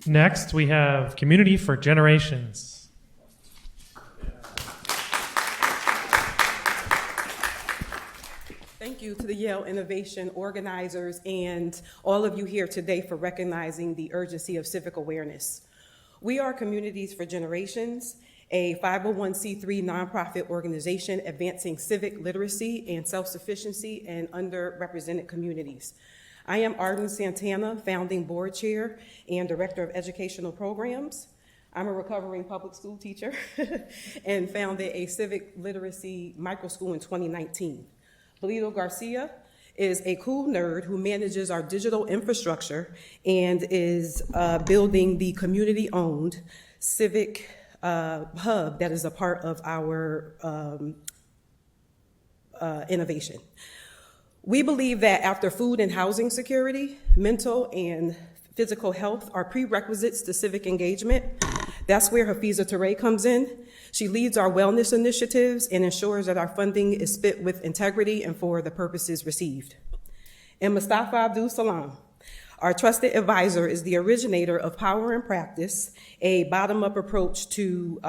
Next, we have Community for Generations. Thank you to the Yale Innovation organizers and all of you here today for recognizing the urgency of civic awareness. We are Communities for Generations, a 501c3 nonprofit organization advancing civic literacy and self-sufficiency in underrepresented communities. I am Arden Santana, founding board chair and director of educational programs. I'm a recovering public school teacher and founded a civic literacy micro school in 2019. Belito Garcia is a cool nerd who manages our digital infrastructure and is building the community-owned civic hub that is a part of our innovation. We believe that after food and housing security, mental and physical health are prerequisites to civic engagement. That's where Hafiza Touré comes in. She leads our wellness initiatives and ensures that our funding is spent with integrity and for the purposes received. And Mustafa Abdul Salam, our trusted advisor, is the originator of Power in Practice, a bottom-up approach to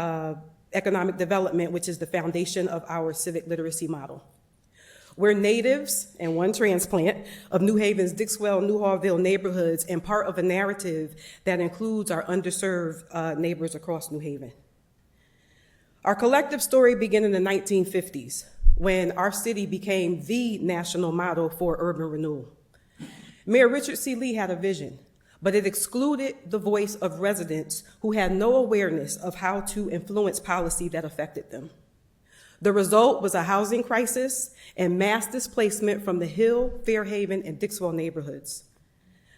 economic development, which is the foundation of our civic literacy model. We're natives and one transplant of New Haven's Dixwell, Newhallville neighborhoods and part of a narrative that includes our underserved neighbors across New Haven. Our collective story began in the 1950s when our city became the national model for urban renewal. Mayor Richard C. Lee had a vision, but it excluded the voice of residents who had no awareness of how to influence policy that affected them. The result was a housing crisis and mass displacement from the Hill, Fairhaven, and Dixwell neighborhoods.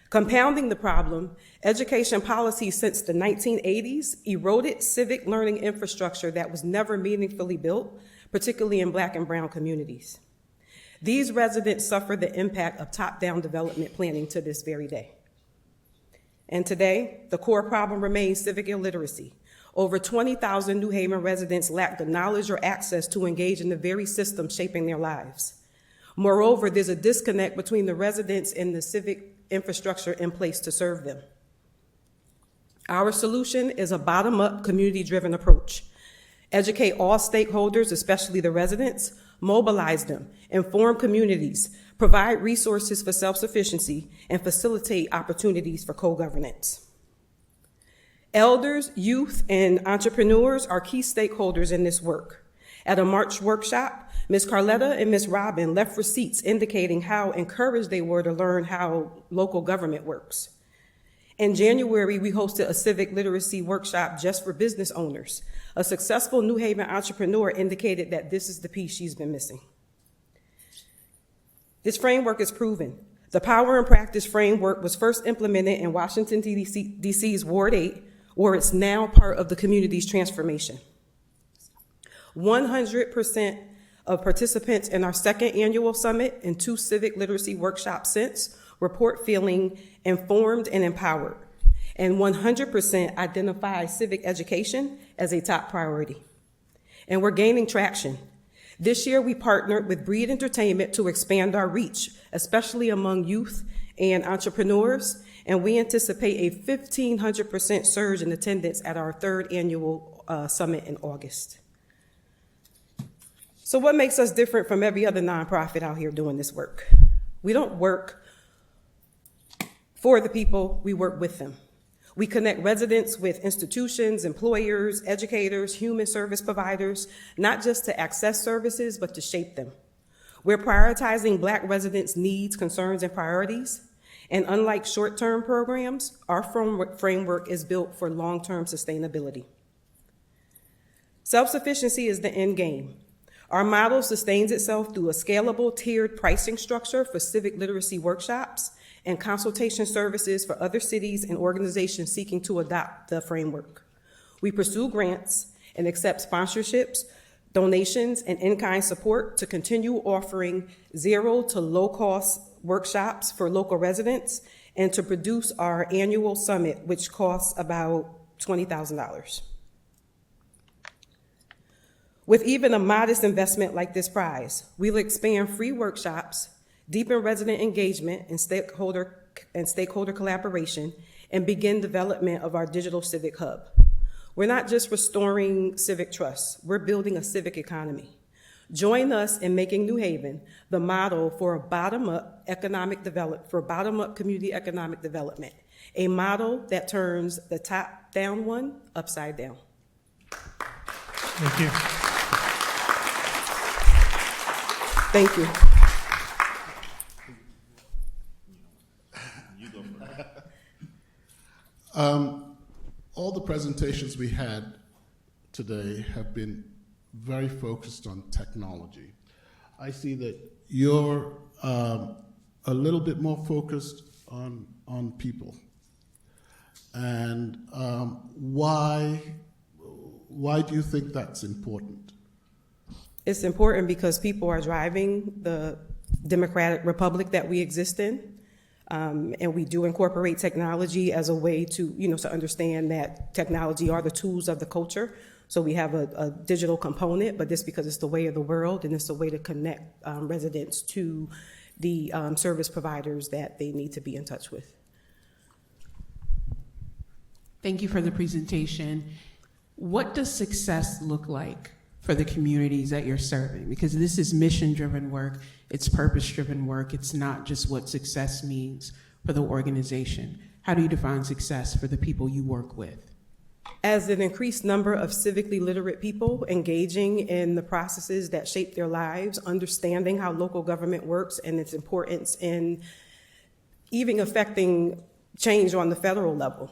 Compounding the problem, education policy since the 1980s eroded civic learning infrastructure that was never meaningfully built, particularly in Black and brown communities. These residents suffer the impact of top-down development planning to this very day. And today, the core problem remains civic illiteracy. Over 20,000 New Haven residents lack the knowledge or access to engage in the very system shaping their lives. Moreover, there's a disconnect between the residents and the civic infrastructure in place to serve them. Our solution is a bottom-up, community-driven approach. Educate all stakeholders, especially the residents, mobilize them, inform communities, provide resources for self-sufficiency, and facilitate opportunities for co-governance. Elders, youth, and entrepreneurs are key stakeholders in this work. At a March workshop, Ms. Carletta and Ms. Robin left receipts indicating how encouraged they were to learn how local government works. In January, we hosted a civic literacy workshop just for business owners. A successful New Haven entrepreneur indicated that this is the piece she's been missing. This framework is proven. The Power in Practice framework was first implemented in Washington, D.C.'s Ward 8, where it's now part of the community's transformation. 100% of participants in our second annual summit and 2 civic literacy workshops since report feeling informed and empowered, and 100% identify civic education as a top priority. And we're gaining traction. This year, we partnered with Breed Entertainment to expand our reach, especially among youth and entrepreneurs, and we anticipate a 1,500% surge in attendance at our 3rd annual summit in August. So what makes us different from every other nonprofit out here doing this work? We don't work for the people, we work with them. We connect residents with institutions, employers, educators, human service providers, not just to access services, but to shape them. We're prioritizing Black residents' needs, concerns, and priorities. And unlike short-term programs, our framework is built for long-term sustainability. Self-sufficiency is the end game. Our model sustains itself through a scalable tiered pricing structure for civic literacy workshops and consultation services for other cities and organizations seeking to adopt the framework. We pursue grants and accept sponsorships, donations, and in-kind support to continue offering zero to low-cost workshops for local residents and to produce our annual summit, which costs about $20,000. With even a modest investment like this prize, we'll expand free workshops, deepen resident engagement and stakeholder collaboration, and begin development of our digital civic hub. We're not just restoring civic trust, we're building a civic economy. Join us in making New Haven the model for a bottom-up community economic development, a model that turns the top-down one upside down. Thank you. Thank you. All the presentations we had today have been very focused on technology. I see that you're a little bit more focused on people. And why do you think that's important? It's important because people are driving the democratic republic that we exist in. And we do incorporate technology as a way to, to understand that technology are the tools of the culture. So we have a digital component, but this because it's the way of the world and it's a way to connect residents to the service providers that they need to be in touch with. Thank you for the presentation. What does success look like for the communities that you're serving? Because this is mission-driven work, it's purpose-driven work, it's not just what success means for the organization. How do you define success for the people you work with? As an increased number of civically literate people engaging in the processes that shape their lives, understanding how local government works and its importance in even affecting change on the federal level.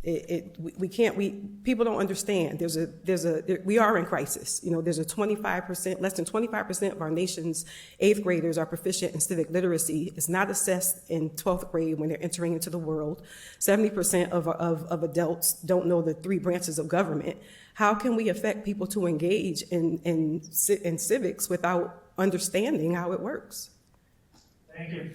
People don't understand. We are in crisis. There's a 25%, less than 25% of our nation's 8th graders are proficient in civic literacy. It's not assessed in 12th grade when they're entering into the world. 70% of adults don't know the 3 branches of government. How can we affect people to engage in civics without understanding how it works? Thank you.